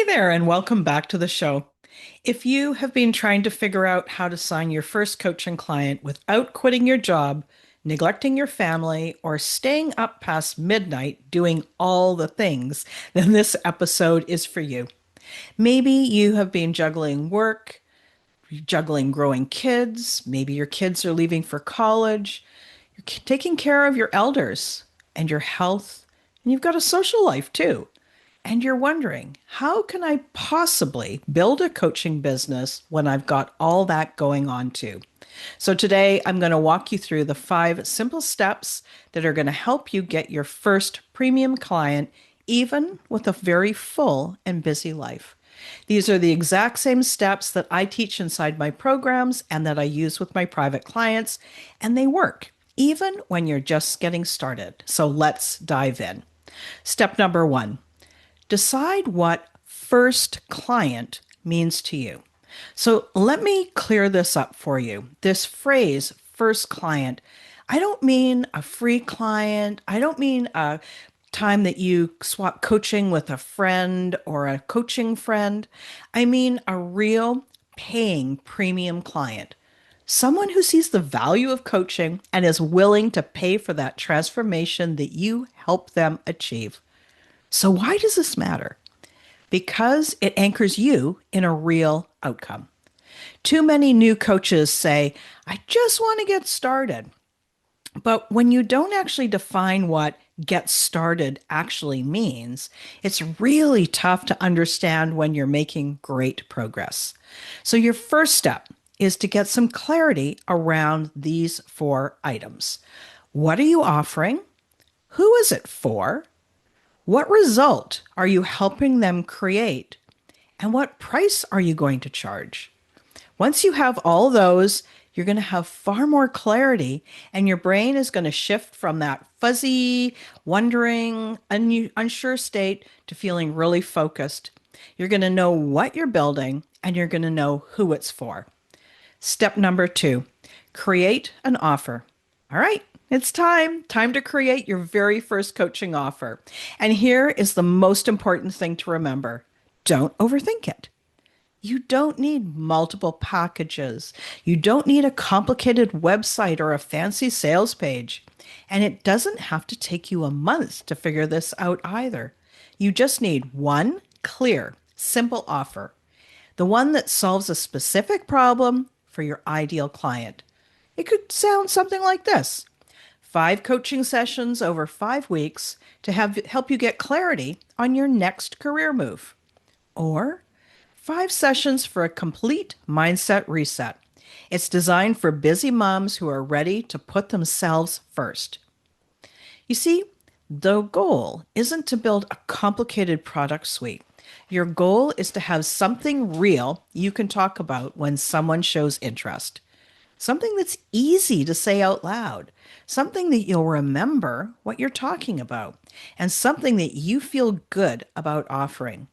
Hey there, and welcome back to the show. If you have been trying to figure out how to sign your first coaching client without quitting your job, neglecting your family, or staying up past midnight doing all the things, then this episode is for you. Maybe you have been juggling work, juggling growing kids, maybe your kids are leaving for college, you're taking care of your elders and your health, and you've got a social life too. And you're wondering, how can I possibly build a coaching business when I've got all that going on too? So today I'm going to walk you through the 5 simple steps that are going to help you get your first premium client, even with a very full and busy life. These are the exact same steps that I teach inside my programs and that I use with my private clients, and they work even when you're just getting started. So let's dive in. Step number 1. Decide what first client means to you. So let me clear this up for you. This phrase, first client, I don't mean a free client. I don't mean a time that you swap coaching with a friend or a coaching friend. I mean a real paying premium client. Someone who sees the value of coaching and is willing to pay for that transformation that you help them achieve. So, why does this matter? Because it anchors you in a real outcome. Too many new coaches say, I just want to get started. But when you don't actually define what get started actually means, it's really tough to understand when you're making great progress. So, your first step is to get some clarity around these 4 items. What are you offering? Who is it for? What result are you helping them create? And what price are you going to charge? Once you have all those, you're going to have far more clarity, and your brain is going to shift from that fuzzy, wondering, unsure state to feeling really focused. You're going to know what you're building, and you're going to know who it's for. Step number 2, create an offer. All right, it's time to create your very first coaching offer. And here is the most important thing to remember. Don't overthink it. You don't need multiple packages. You don't need a complicated website or a fancy sales page. And it doesn't have to take you a month to figure this out either. You just need one clear, simple offer, the one that solves a specific problem for your ideal client. It could sound something like this: 5 coaching sessions over 5 weeks to help you get clarity on your next career move. Or 5 sessions for a complete mindset reset. It's designed for busy moms who are ready to put themselves first. You see, the goal isn't to build a complicated product suite. Your goal is to have something real you can talk about when someone shows interest. Something that's easy to say out loud, something that you'll remember what you're talking about, and something that you feel good about offering.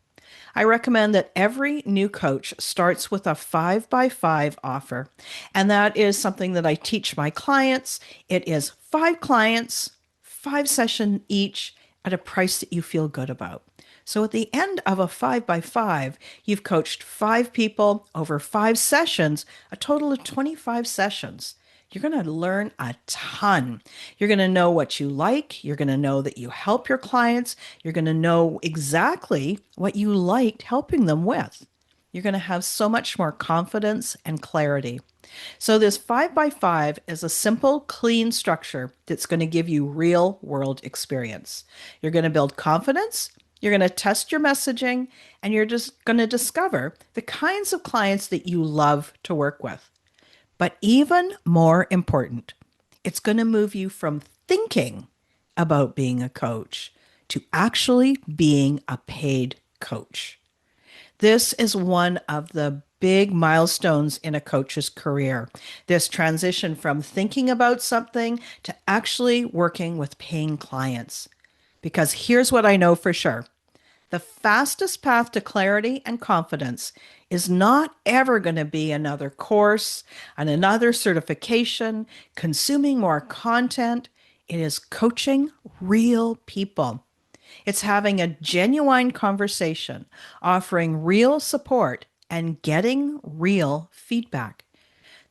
I recommend that every new coach starts with a 5 by 5 offer. And that is something that I teach my clients. It is 5 clients, 5 sessions each at a price that you feel good about. So at the end of a 5 by 5, you've coached 5 people over 5 sessions, a total of 25 sessions. You're going to learn a ton. You're going to know what you like. You're going to know that you help your clients. You're going to know exactly what you liked helping them with. You're going to have so much more confidence and clarity. So, this 5 by 5 is a simple, clean structure that's going to give you real world experience. You're going to build confidence. You're going to test your messaging, and you're just going to discover the kinds of clients that you love to work with. But even more important, it's going to move you from thinking about being a coach to actually being a paid coach. This is one of the big milestones in a coach's career. This transition from thinking about something to actually working with paying clients. Because here's what I know for sure: the fastest path to clarity and confidence is not ever going to be another course and another certification, consuming more content. It is coaching real people. It's having a genuine conversation, offering real support, and getting real feedback.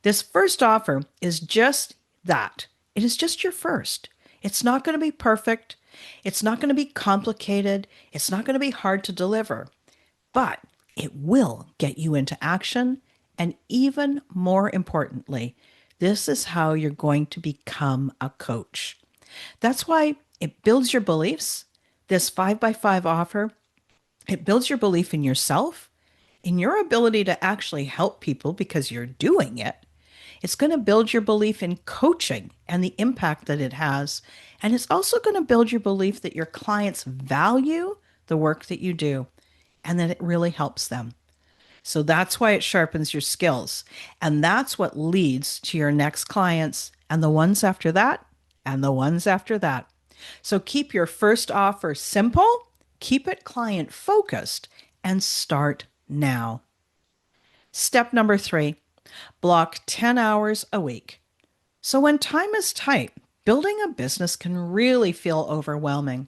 This first offer is just that. It is just your first. It's not going to be perfect. It's not going to be complicated. It's not going to be hard to deliver, but it will get you into action. And even more importantly, this is how you're going to become a coach. That's why it builds your beliefs. This 5x5 offer, it builds your belief in yourself, in your ability to actually help people because you're doing it. It's going to build your belief in coaching and the impact that it has. And it's also going to build your belief that your clients value the work that you do and that it really helps them. So that's why it sharpens your skills. And that's what leads to your next clients and the ones after that and the ones after that. So keep your first offer simple, keep it client focused, and start now. Step number 3, block 10 hours a week. So when time is tight, building a business can really feel overwhelming.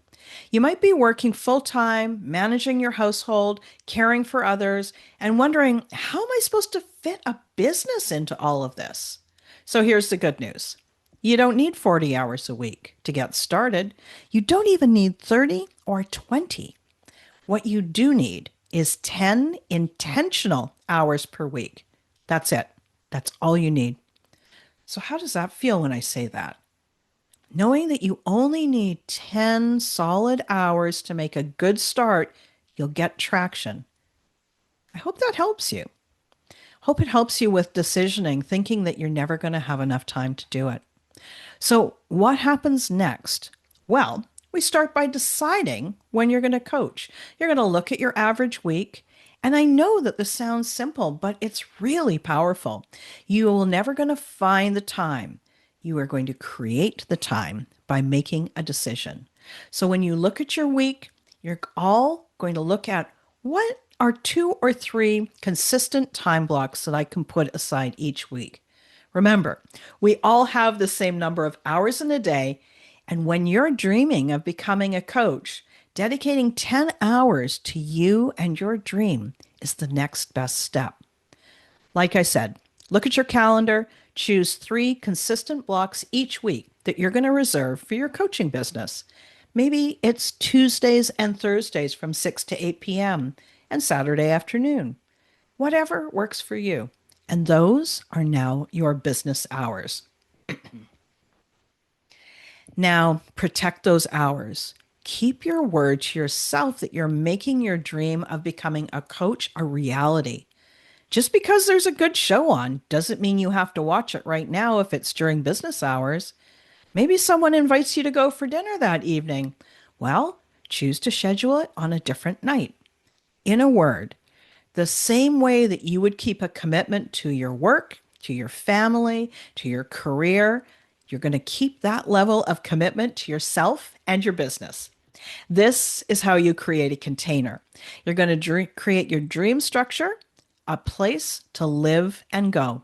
You might be working full time, managing your household, caring for others, and wondering, how am I supposed to fit a business into all of this? So here's the good news. You don't need 40 hours a week to get started. You don't even need 30 or 20. What you do need is 10 intentional hours per week. That's it. That's all you need. So, how does that feel when I say that? Knowing that you only need 10 solid hours to make a good start, you'll get traction. I hope that helps you. Hope it helps you with decisioning, thinking that you're never going to have enough time to do it. So, what happens next? Well, we start by deciding when you're going to coach. You're going to look at your average week. And I know that this sounds simple, but it's really powerful. You are never going to find the time. You are going to create the time by making a decision. So when you look at your week, you're all going to look at what are 2 or 3 consistent time blocks that I can put aside each week. Remember, we all have the same number of hours in a day. And when you're dreaming of becoming a coach, dedicating 10 hours to you and your dream is the next best step. Like I said, look at your calendar, choose 3 consistent blocks each week that you're going to reserve for your coaching business. Maybe it's Tuesdays and Thursdays from 6 to 8 p.m. and Saturday afternoon. Whatever works for you. And those are now your business hours. Now, protect those hours. Keep your word to yourself that you're making your dream of becoming a coach a reality. Just because there's a good show on doesn't mean you have to watch it right now if it's during business hours. Maybe someone invites you to go for dinner that evening. Well, choose to schedule it on a different night. In a word, the same way that you would keep a commitment to your work, to your family, to your career, you're going to keep that level of commitment to yourself and your business. This is how you create a container. You're going to create your dream structure, a place to live and go.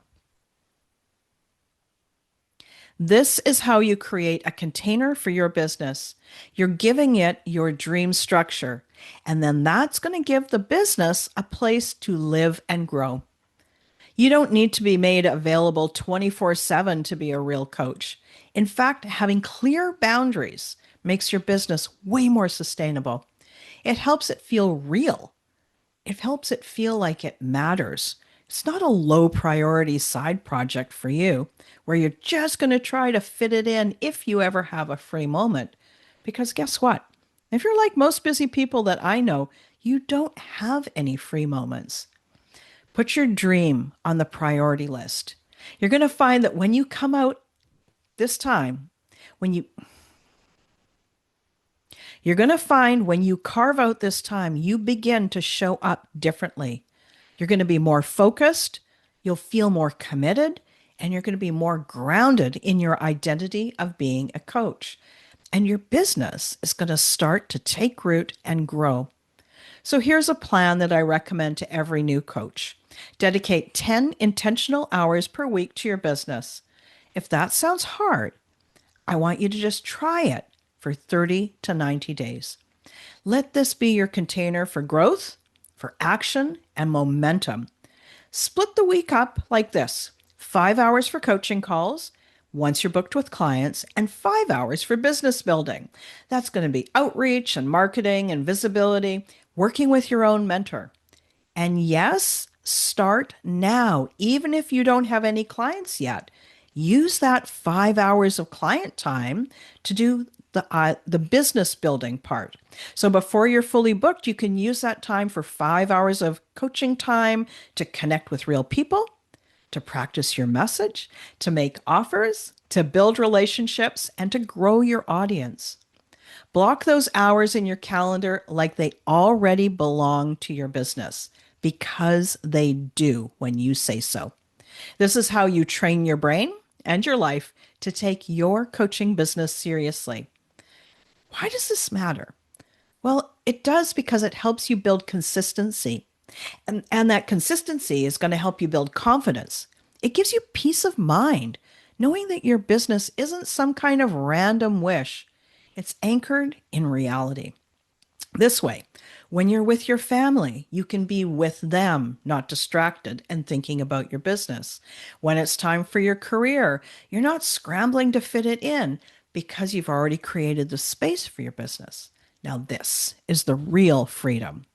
This is how you create a container for your business. You're giving it your dream structure, and then that's going to give the business a place to live and grow. You don't need to be made available 24/7 to be a real coach. In fact, having clear boundaries makes your business way more sustainable. It helps it feel real. It helps it feel like it matters. It's not a low priority side project for you where you're just going to try to fit it in if you ever have a free moment. Because guess what? If you're like most busy people that I know, you don't have any free moments. Put your dream on the priority list. You're going to find that when you come out this time, when you you're going to find when you carve out this time, you begin to show up differently. You're going to be more focused, you'll feel more committed, and you're going to be more grounded in your identity of being a coach. And your business is going to start to take root and grow. So here's a plan that I recommend to every new coach. Dedicate 10 intentional hours per week to your business. If that sounds hard, I want you to just try it for 30 to 90 days. Let this be your container for growth, for action, and momentum. Split the week up like this: 5 hours for coaching calls, once you're booked with clients, and 5 hours for business building. That's going to be outreach and marketing and visibility, working with your own mentor. And yes, start now, even if you don't have any clients yet. Use that 5 hours of client time to do the business building part. So before you're fully booked, you can use that time for 5 hours of coaching time to connect with real people, to practice your message, to make offers, to build relationships, and to grow your audience. Block those hours in your calendar like they already belong to your business, because they do when you say so. This is how you train your brain and your life to take your coaching business seriously. Why does this matter? Well, it does because it helps you build consistency. And that consistency is going to help you build confidence. It gives you peace of mind, knowing that your business isn't some kind of random wish. It's anchored in reality. This way, when you're with your family, you can be with them, not distracted and thinking about your business. When it's time for your career, you're not scrambling to fit it in because you've already created the space for your business. Now, this is the real freedom.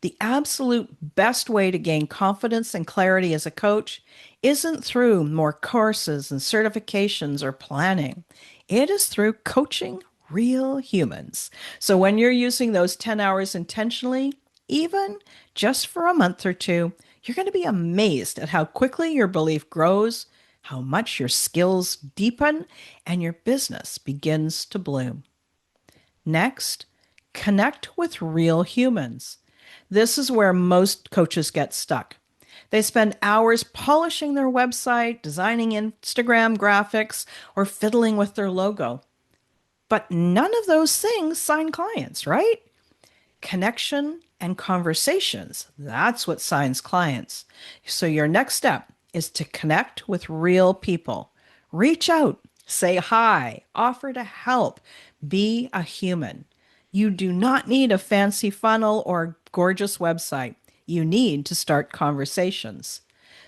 The absolute best way to gain confidence and clarity as a coach isn't through more courses and certifications or planning. It is through coaching real humans. So when you're using those 10 hours intentionally, even just for a month or two, you're going to be amazed at how quickly your belief grows, how much your skills deepen, and your business begins to bloom. Next, connect with real humans. This is where most coaches get stuck. They spend hours polishing their website, designing Instagram graphics, or fiddling with their logo. But none of those things sign clients, right? Connection and conversations, that's what signs clients. So your next step is to connect with real people. Reach out, say hi, offer to help, be a human. You do not need a fancy funnel or gorgeous website. You need to start conversations.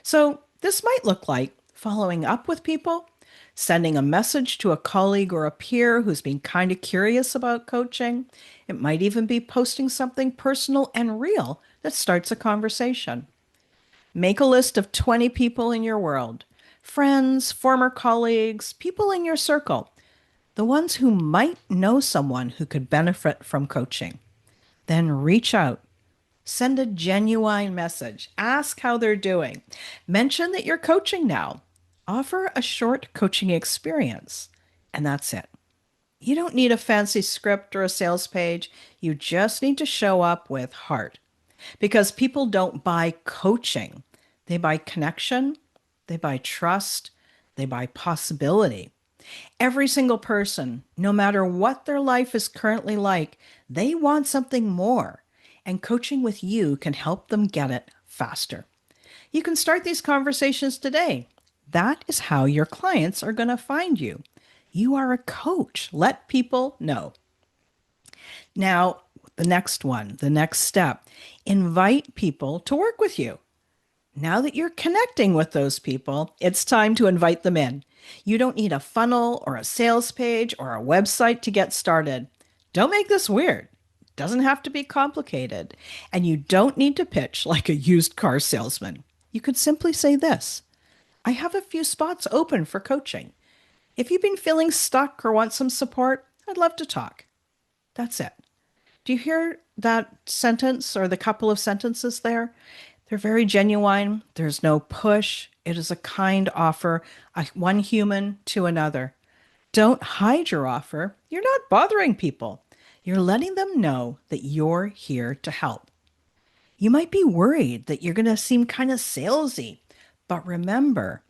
So this might look like following up with people, sending a message to a colleague or a peer who's been kind of curious about coaching. It might even be posting something personal and real that starts a conversation. Make a list of 20 people in your world: friends, former colleagues, people in your circle, the ones who might know someone who could benefit from coaching. Then reach out. Send a genuine message. Ask how they're doing. Mention that you're coaching now. Offer a short coaching experience. And that's it. You don't need a fancy script or a sales page. You just need to show up with heart. Because people don't buy coaching, they buy connection, they buy trust, they buy possibility. Every single person, no matter what their life is currently like, they want something more. And coaching with you can help them get it faster. You can start these conversations today. That is how your clients are going to find you. You are a coach. Let people know. Now, the next step, invite people to work with you. Now that you're connecting with those people, it's time to invite them in. You don't need a funnel or a sales page or a website to get started. Don't make this weird. It doesn't have to be complicated. And you don't need to pitch like a used car salesman. You could simply say this: I have a few spots open for coaching. If you've been feeling stuck or want some support, I'd love to talk. That's it. Do you hear that sentence or the couple of sentences there? They're very genuine. There's no push. It is a kind offer, one human to another. Don't hide your offer. You're not bothering people. You're letting them know that you're here to help. You might be worried that you're going to seem kind of salesy, but remember,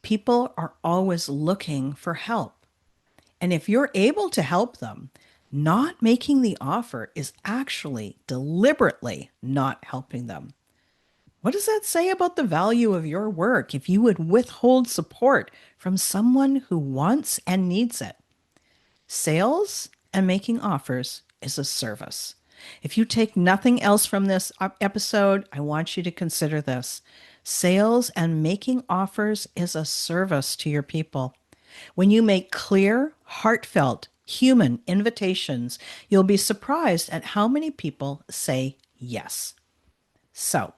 people are always looking for help. And if you're able to help them, not making the offer is actually deliberately not helping them. What does that say about the value of your work if you would withhold support from someone who wants and needs it? Sales and making offers is a service. If you take nothing else from this episode, I want you to consider this. Sales and making offers is a service to your people. When you make clear, heartfelt, human invitations, you'll be surprised at how many people say yes. So,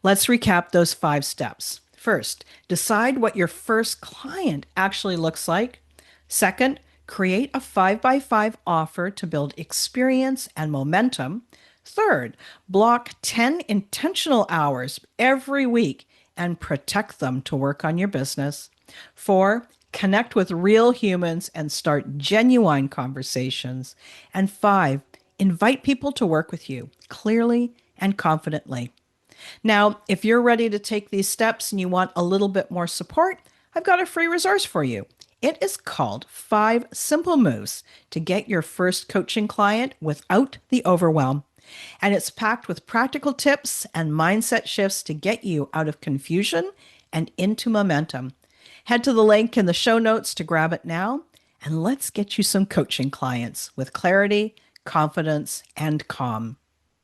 let's recap those 5 steps. First, decide what your first client actually looks like. Second, create a 5x5 offer to build experience and momentum. Third, block 10 intentional hours every week and protect them to work on your business. 4, connect with real humans and start genuine conversations. And 5, invite people to work with you clearly and confidently. Now, if you're ready to take these steps and you want a little bit more support, I've got a free resource for you. It is called 5 Simple Moves to Get Your First Coaching Client Without the Overwhelm. And it's packed with practical tips and mindset shifts to get you out of confusion and into momentum. Head to the link in the show notes to grab it now, and let's get you some coaching clients with clarity, confidence, and calm.